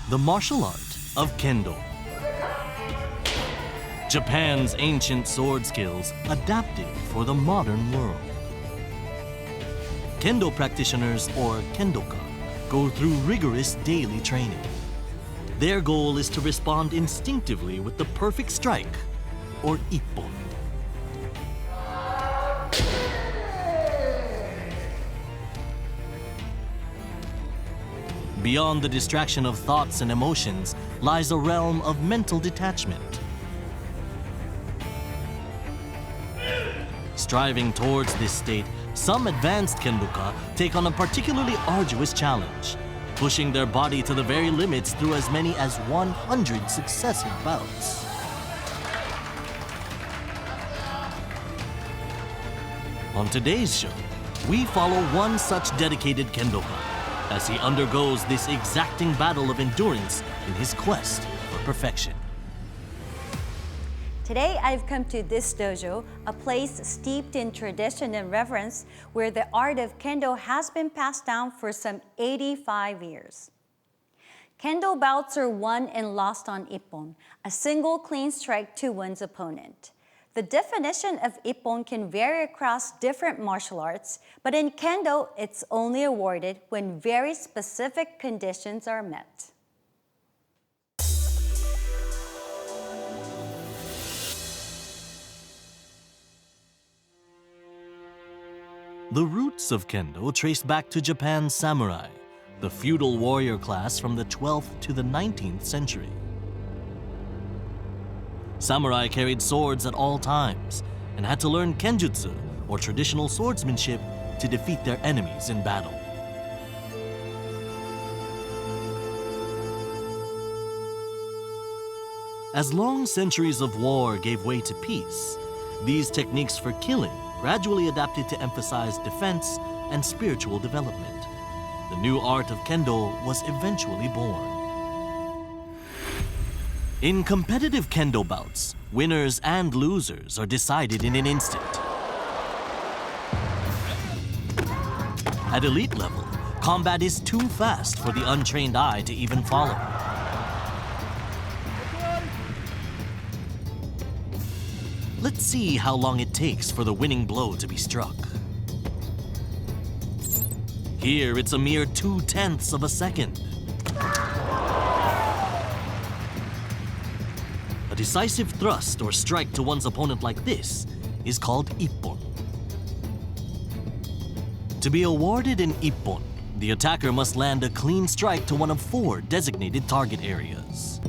the martial art of Kendo. Japan's ancient sword skills adapted for the modern world. Kendo practitioners, or Kendoka, go through rigorous daily training. Their goal is to respond instinctively with the perfect strike, or ippon. Beyond the distraction of thoughts and emotions lies a realm of mental detachment. Striving towards this state, some advanced Kendoka take on a particularly arduous challenge, pushing their body to the very limits through as many as 100 successive bouts. On today's show, we follow one such dedicated Kendoka as he undergoes this exacting battle of endurance in his quest for perfection. Today, I've come to this dojo, a place steeped in tradition and reverence, where the art of Kendo has been passed down for some 85 years. Kendo bouts are won and lost on ippon, a single clean strike to one's opponent. The definition of ippon can vary across different martial arts, but in Kendo, it's only awarded when very specific conditions are met. The roots of Kendo trace back to Japan's samurai, the feudal warrior class from the 12th to the 19th century. Samurai carried swords at all times and had to learn kenjutsu, or traditional swordsmanship, to defeat their enemies in battle. As long centuries of war gave way to peace, these techniques for killing gradually adapted to emphasize defense and spiritual development. The new art of Kendo was eventually born. In competitive Kendo bouts, winners and losers are decided in an instant. At elite level, combat is too fast for the untrained eye to even follow. Let's see how long it takes for the winning blow to be struck. Here, it's a mere 0.2 of a second. A decisive thrust or strike to one's opponent like this is called ippon. To be awarded an ippon, the attacker must land a clean strike to one of 4 designated target areas.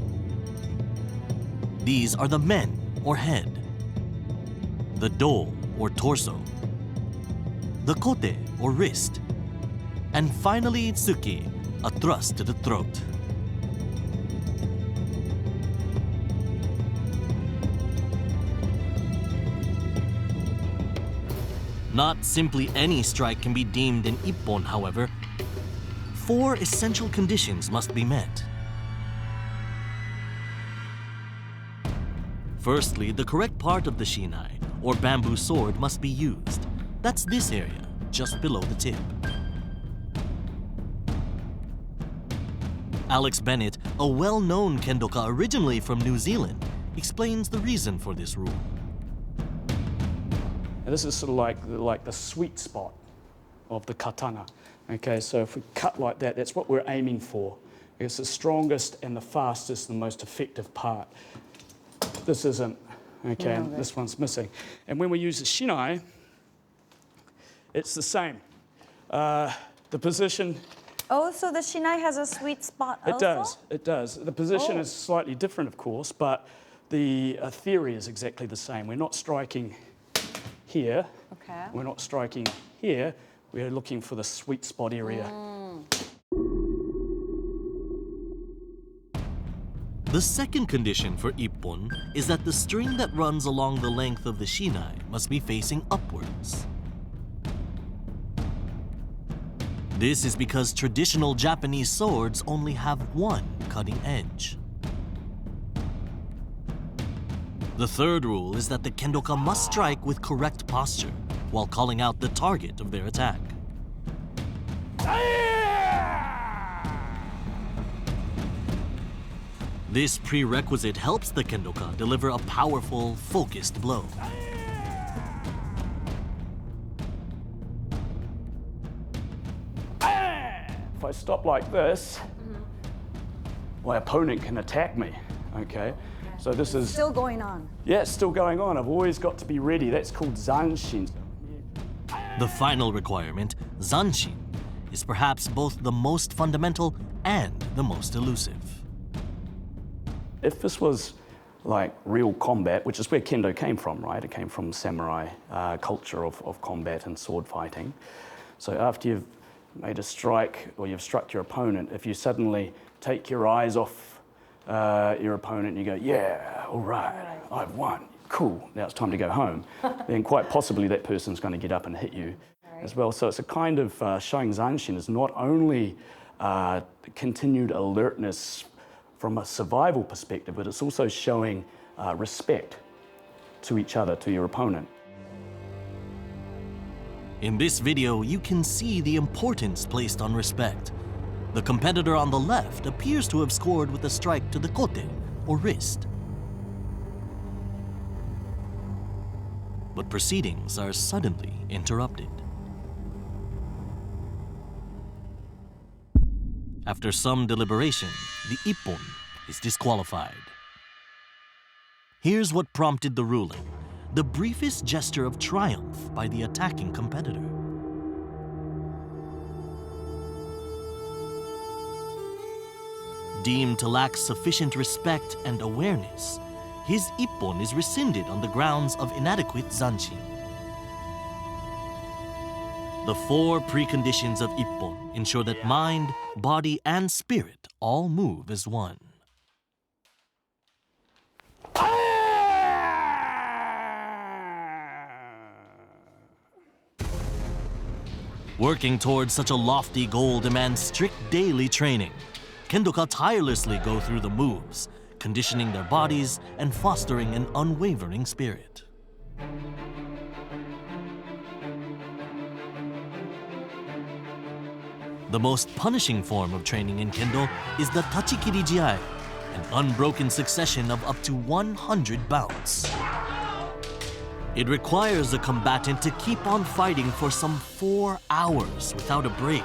These are the men, or head, the do, or torso, the kote, or wrist, and finally tsuki, a thrust to the throat. Not simply any strike can be deemed an ippon, however. 4 essential conditions must be met. Firstly, the correct part of the shinai, or bamboo sword, must be used. That's this area, just below the tip. Alex Bennett, a well-known Kendoka originally from New Zealand, explains the reason for this rule. And this is sort of like the sweet spot of the katana. Okay, so if we cut like that, that's what we're aiming for. It's the strongest and the fastest and the most effective part. This isn't, okay, and this one's missing. And when we use the shinai, it's the same. The position... Oh, so the shinai has a sweet spot also? It does. The position is slightly different, of course, but the theory is exactly the same. We're not striking here. Okay. We're not striking here. We're looking for the sweet spot area. The second condition for ippon is that the string that runs along the length of the shinai must be facing upwards. This is because traditional Japanese swords only have one cutting edge. The third rule is that the Kendoka must strike with correct posture while calling out the target of their attack. This prerequisite helps the Kendoka deliver a powerful, focused blow. If I stop like this, my opponent can attack me, okay? So this is... Still going on. Yeah, it's still going on. I've always got to be ready. That's called zanshin. The final requirement, zanshin, is perhaps both the most fundamental and the most elusive. If this was like real combat, which is where Kendo came from, right? It came from samurai culture of combat and sword fighting. So after you've made a strike or you've struck your opponent, if you suddenly take your eyes off your opponent and you go, yeah, all right, I've won, cool, now it's time to go home, then quite possibly that person's going to get up and hit you as well. So it's a kind of showing zanshin is not only continued alertness from a survival perspective, but it's also showing respect to each other, to your opponent. In this video, you can see the importance placed on respect. The competitor on the left appears to have scored with a strike to the kote, or wrist. But proceedings are suddenly interrupted. After some deliberation, the ippon is disqualified. Here's what prompted the ruling: the briefest gesture of triumph by the attacking competitor. Deemed to lack sufficient respect and awareness, his ippon is rescinded on the grounds of inadequate zanshin. The 4 preconditions of ippon ensure that mind, body, and spirit all move as one. Working towards such a lofty goal demands strict daily training. Kendoka tirelessly go through the moves, conditioning their bodies and fostering an unwavering spirit. The most punishing form of training in Kendo is the tachikiri, an unbroken succession of up to 100 bouts. It requires a combatant to keep on fighting for some 4 hours without a break.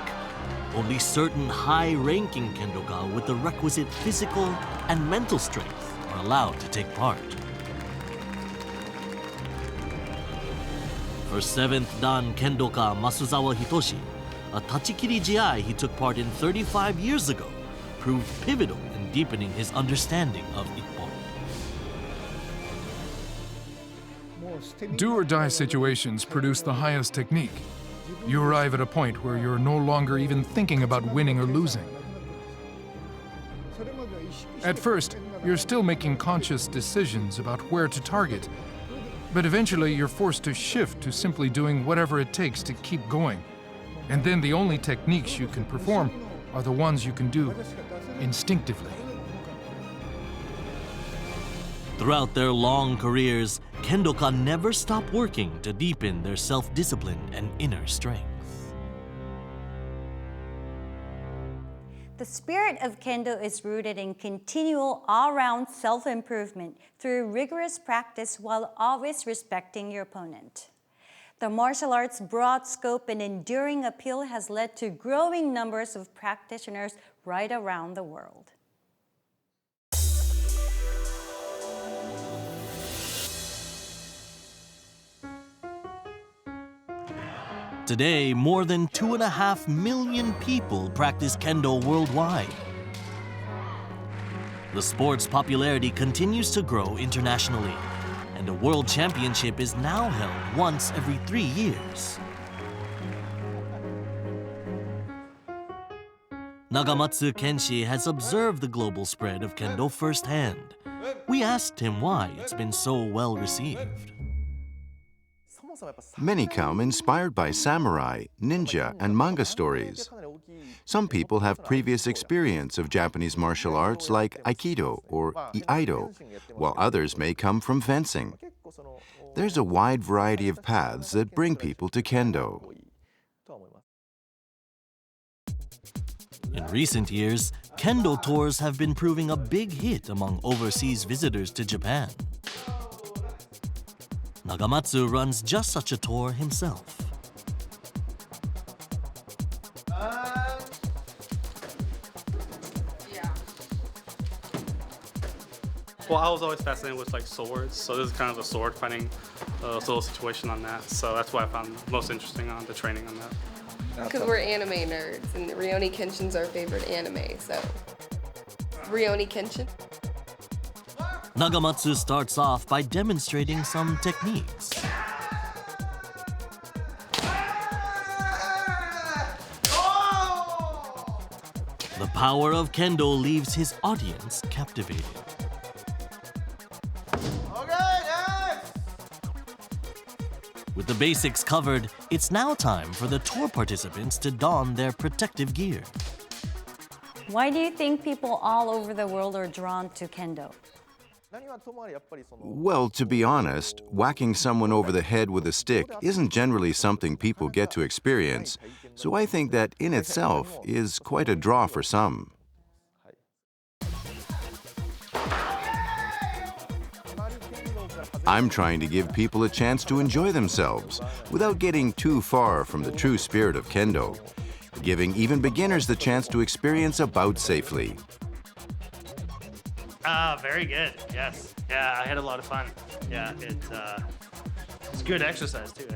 Only certain high-ranking Kendoka with the requisite physical and mental strength are allowed to take part. For 7th Dan Kendoka Masuzawa Hitoshi, a tachikiri he took part in 35 years ago proved pivotal in deepening his understanding of ippon. Do-or-die situations produce the highest technique. You arrive at a point where you're no longer even thinking about winning or losing. At first, you're still making conscious decisions about where to target, but eventually you're forced to shift to simply doing whatever it takes to keep going. And then the only techniques you can perform are the ones you can do instinctively. Throughout their long careers, Kendoka never stop working to deepen their self-discipline and inner strength. The spirit of Kendo is rooted in continual all-round self-improvement through rigorous practice while always respecting your opponent. The martial arts' broad scope and enduring appeal has led to growing numbers of practitioners right around the world. Today, more than 2.5 million people practice Kendo worldwide. The sport's popularity continues to grow internationally, and a world championship is now held once every 3 years. Nagamatsu Kenshi has observed the global spread of Kendo firsthand. We asked him why it's been so well received. Many come inspired by samurai, ninja, and manga stories. Some people have previous experience of Japanese martial arts like Aikido or Iaido, while others may come from fencing. There's a wide variety of paths that bring people to Kendo. In recent years, Kendo tours have been proving a big hit among overseas visitors to Japan. Nagamatsu runs just such a tour himself. Well, I was always fascinated with like swords, so this is kind of a sword fighting sort of situation on that. So that's why I found most interesting on the training on that. Because we're anime nerds, and Rurouni Kenshin's our favorite anime, so Rurouni Kenshin. Nagamatsu starts off by demonstrating some techniques. The power of Kendo leaves his audience captivated. With the basics covered, it's now time for the tour participants to don their protective gear. Why do you think people all over the world are drawn to Kendo? Well, to be honest, whacking someone over the head with a stick isn't generally something people get to experience, so I think that in itself is quite a draw for some. I'm trying to give people a chance to enjoy themselves without getting too far from the true spirit of Kendo, giving even beginners the chance to experience a bout safely. Very good. Yes. Yeah, I had a lot of fun. Yeah, it's good exercise too.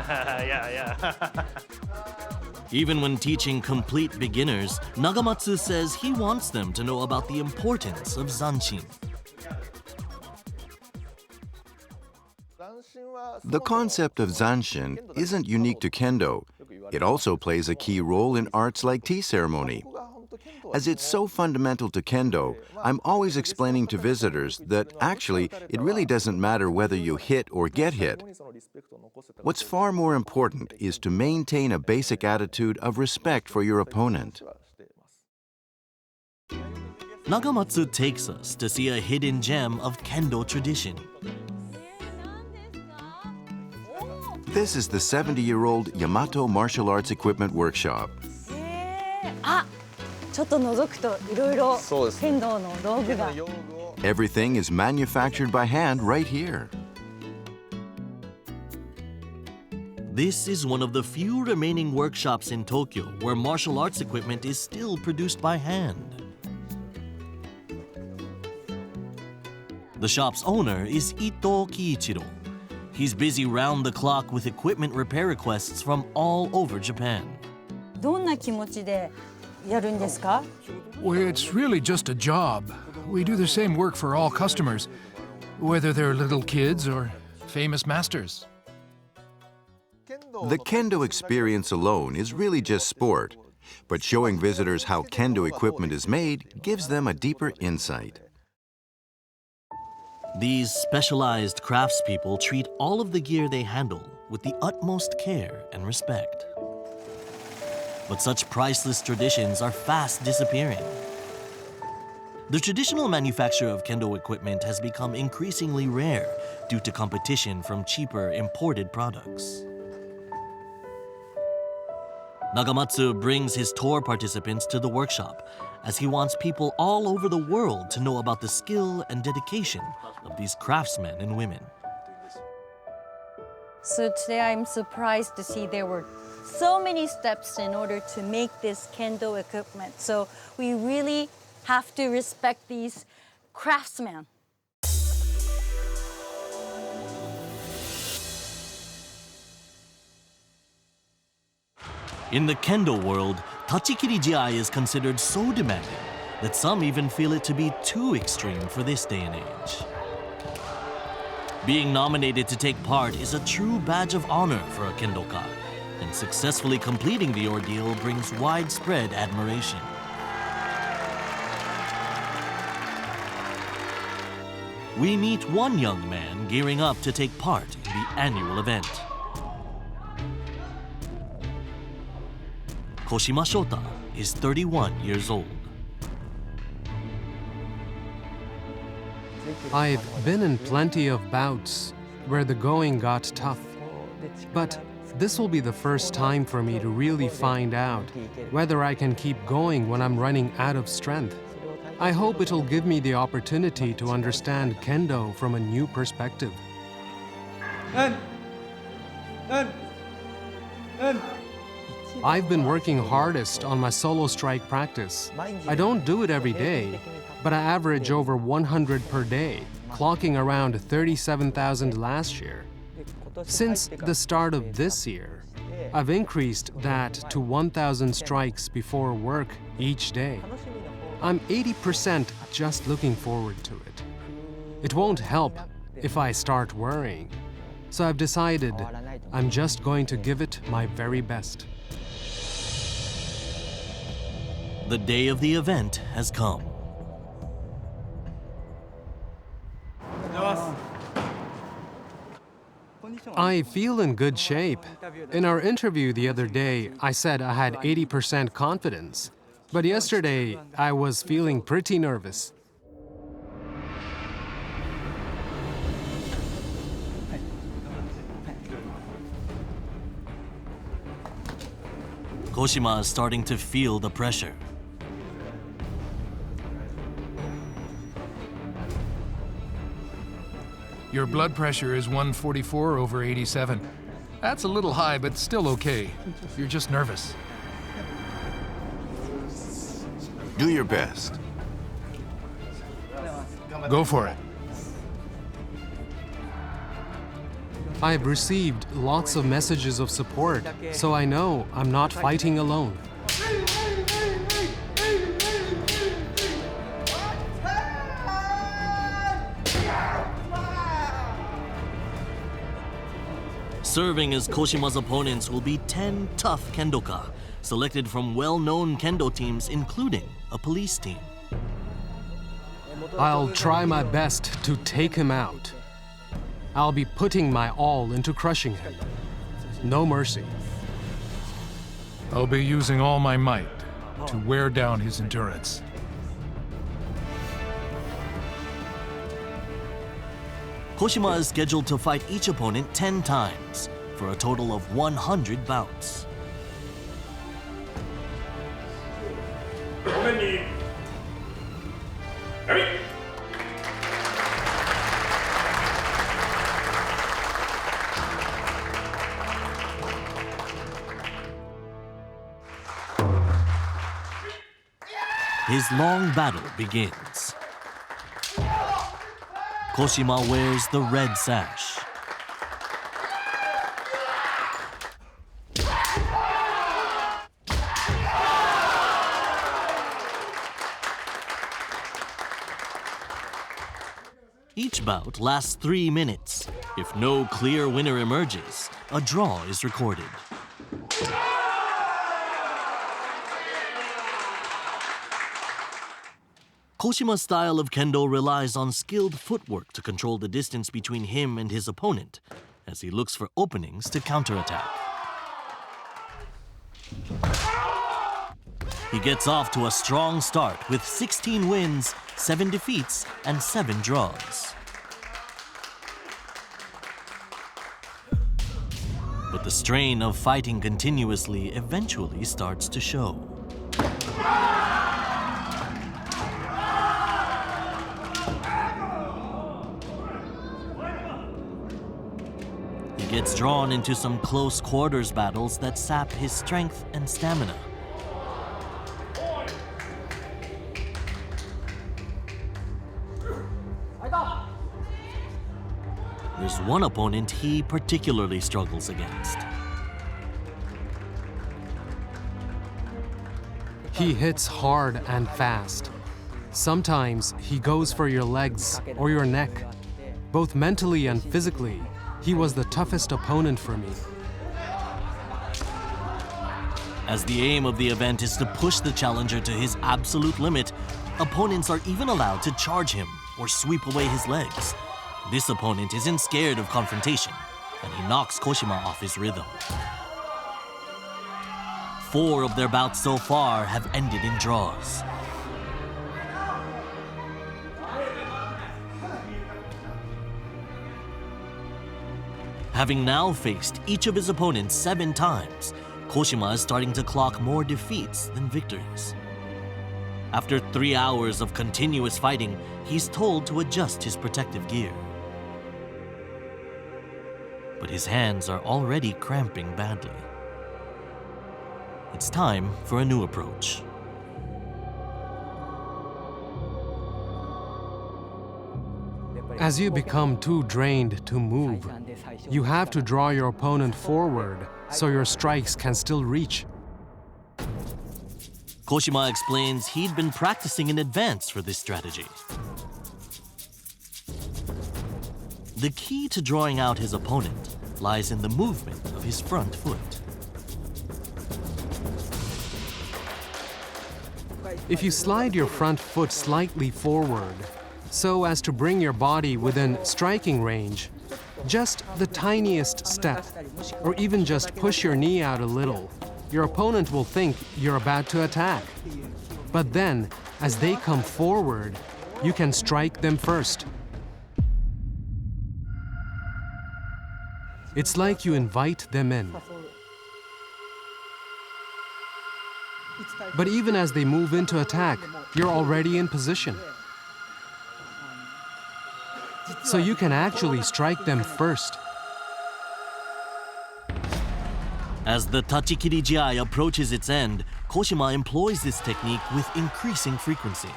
Yeah. Even when teaching complete beginners, Nagamatsu says he wants them to know about the importance of zanshin. The concept of zanshin isn't unique to Kendo. It also plays a key role in arts like tea ceremony. As it's so fundamental to Kendo, I'm always explaining to visitors that actually it really doesn't matter whether you hit or get hit. What's far more important is to maintain a basic attitude of respect for your opponent. Nagamatsu takes us to see a hidden gem of Kendo tradition. This is the 70-year-old Yamato martial arts equipment workshop. ちょっと覗くといろいろ剣道の道具が。Everything is manufactured by hand right here. This is one of the few remaining workshops in Tokyo where martial arts equipment is still produced by hand. The shop's owner is Ito Kiichiro. He's busy round the clock with equipment repair requests from all over Japan. どんな気持ちでやるんですか? Well, it's really just a job. We do the same work for all customers, whether they're little kids or famous masters. The Kendo experience alone is really just sport, but showing visitors how Kendo equipment is made gives them a deeper insight. These specialized craftspeople treat all of the gear they handle with the utmost care and respect. But such priceless traditions are fast disappearing. The traditional manufacture of Kendo equipment has become increasingly rare due to competition from cheaper imported products. Nagamatsu brings his tour participants to the workshop as he wants people all over the world to know about the skill and dedication of these craftsmen and women. So today I'm surprised to see there were so many steps in order to make this Kendo equipment. So we really have to respect these craftsmen. In the Kendo world, tachikiri jiai is considered so demanding that some even feel it to be too extreme for this day and age. Being nominated to take part is a true badge of honor for a Kendoka, and successfully completing the ordeal brings widespread admiration. We meet one young man gearing up to take part in the annual event. Koshima Shota is 31 years old. I've been in plenty of bouts where the going got tough, but This will be the first time for me to really find out whether I can keep going when I'm running out of strength. I hope it'll give me the opportunity to understand Kendo from a new perspective. I've been working hardest on my solo strike practice. I don't do it every day, but I average over 100 per day, clocking around 37,000 last year. Since the start of this year, I've increased that to 1,000 strikes before work each day. I'm 80% just looking forward to it. It won't help if I start worrying. So I've decided I'm just going to give it my very best. The day of the event has come. I feel in good shape. In our interview the other day, I said I had 80% confidence. But yesterday, I was feeling pretty nervous. Koshima is starting to feel the pressure. Your blood pressure is 144/87. That's a little high, but still okay. You're just nervous. Do your best. Go for it. I've received lots of messages of support, so I know I'm not fighting alone. Serving as Koshima's opponents will be 10 tough Kendoka, selected from well-known Kendo teams, including a police team. I'll try my best to take him out. I'll be putting my all into crushing him. No mercy. I'll be using all my might to wear down his endurance. Koshima is scheduled to fight each opponent 10 times, for a total of 100 bouts. His long battle begins. Koshima wears the red sash. Each bout lasts 3 minutes. If no clear winner emerges, a draw is recorded. Koshima's style of Kendo relies on skilled footwork to control the distance between him and his opponent, as he looks for openings to counterattack. He gets off to a strong start with 16 wins, 7 defeats, and 7 draws. But the strain of fighting continuously eventually starts to show. He gets drawn into some close quarters battles that sap his strength and stamina. There's one opponent he particularly struggles against. He hits hard and fast. Sometimes he goes for your legs or your neck. Both mentally and physically, he was the toughest opponent for me. As the aim of the event is to push the challenger to his absolute limit, opponents are even allowed to charge him or sweep away his legs. This opponent isn't scared of confrontation, and he knocks Koshima off his rhythm. 4 of their bouts so far have ended in draws. Having now faced each of his opponents 7 times, Koshima is starting to clock more defeats than victories. After 3 hours of continuous fighting, he's told to adjust his protective gear. But his hands are already cramping badly. It's time for a new approach. As you become too drained to move, you have to draw your opponent forward so your strikes can still reach. Koshima explains he'd been practicing in advance for this strategy. The key to drawing out his opponent lies in the movement of his front foot. If you slide your front foot slightly forward, so as to bring your body within striking range, just the tiniest step, or even just push your knee out a little, your opponent will think you're about to attack. But then, as they come forward, you can strike them first. It's like you invite them in. But even as they move into attack, you're already in position. So you can actually strike them first. As the tachikiri jiai approaches its end, Koshima employs this technique with increasing frequency.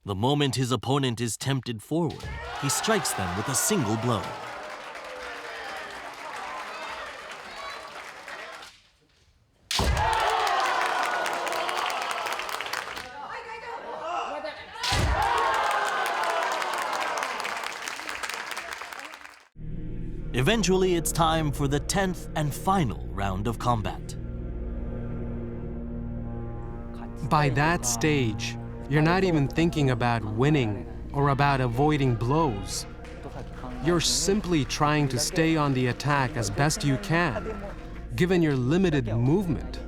The moment his opponent is tempted forward, he strikes them with a single blow. Eventually, it's time for the 10th and final round of combat. By that stage, you're not even thinking about winning or about avoiding blows. You're simply trying to stay on the attack as best you can, given your limited movement.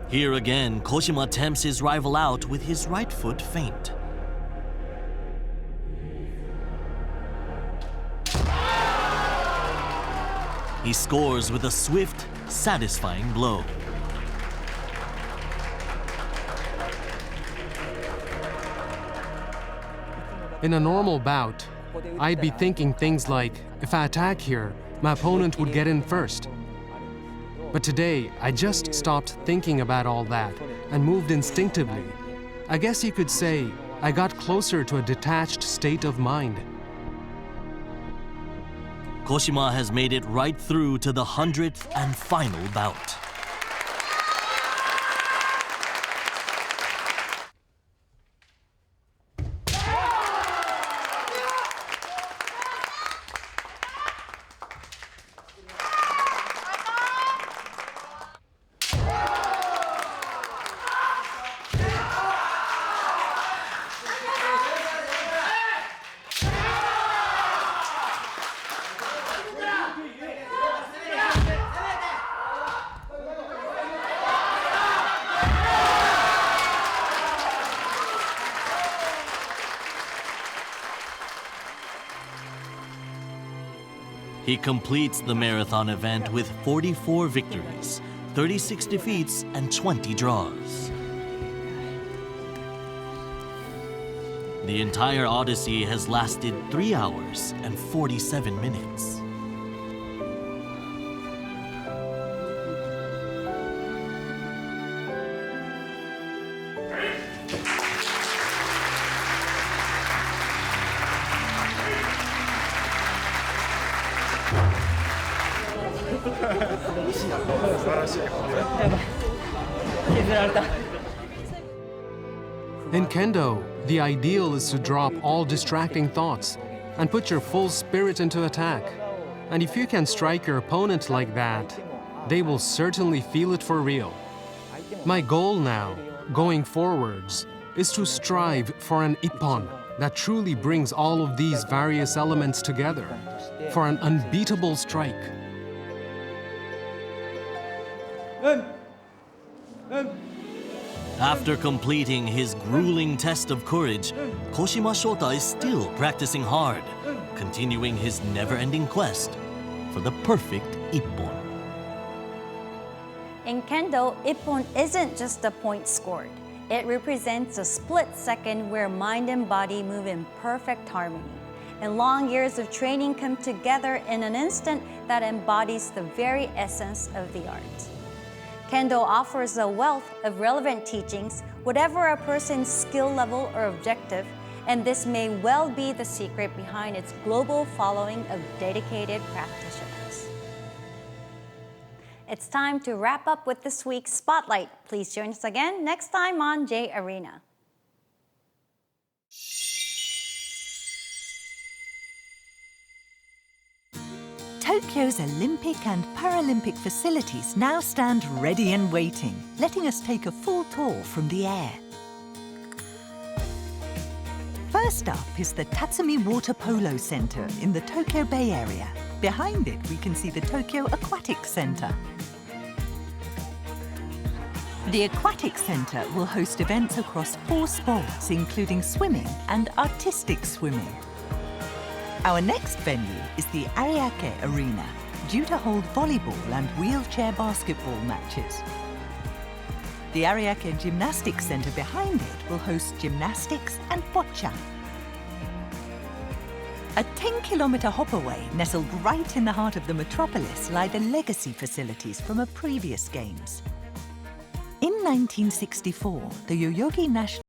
Here again, Koshima tempts his rival out with his right foot feint. He scores with a swift, satisfying blow. In a normal bout, I'd be thinking things like, if I attack here, my opponent would get in first. But today, I just stopped thinking about all that and moved instinctively. I guess you could say I got closer to a detached state of mind. Koshima has made it right through to the 100th and final bout. He completes the marathon event with 44 victories, 36 defeats, and 20 draws. The entire odyssey has lasted 3 hours and 47 minutes. In Kendo, the ideal is to drop all distracting thoughts and put your full spirit into attack. And if you can strike your opponent like that, they will certainly feel it for real. My goal now, going forwards, is to strive for an ippon that truly brings all of these various elements together, for an unbeatable strike. After completing his grueling test of courage, Koshima Shota is still practicing hard, continuing his never-ending quest for the perfect ippon. In Kendo, ippon isn't just a point scored. It represents a split second where mind and body move in perfect harmony. And long years of training come together in an instant that embodies the very essence of the art. Kendo offers a wealth of relevant teachings, whatever a person's skill level or objective, and this may well be the secret behind its global following of dedicated practitioners. It's time to wrap up with this week's Spotlight. Please join us again next time on J Arena. Tokyo's Olympic and Paralympic facilities now stand ready and waiting, letting us take a full tour from the air. First up is the Tatsumi Water Polo Center in the Tokyo Bay Area. Behind it, we can see the Tokyo Aquatic Center. The Aquatic Center will host events across 4 sports, including swimming and artistic swimming. Our next venue is the Ariake Arena, due to hold volleyball and wheelchair basketball matches. The Ariake Gymnastics Center behind it will host gymnastics and boccia. A 10-kilometer hop away, nestled right in the heart of the metropolis, lie the legacy facilities from a previous games. In 1964, the Yoyogi National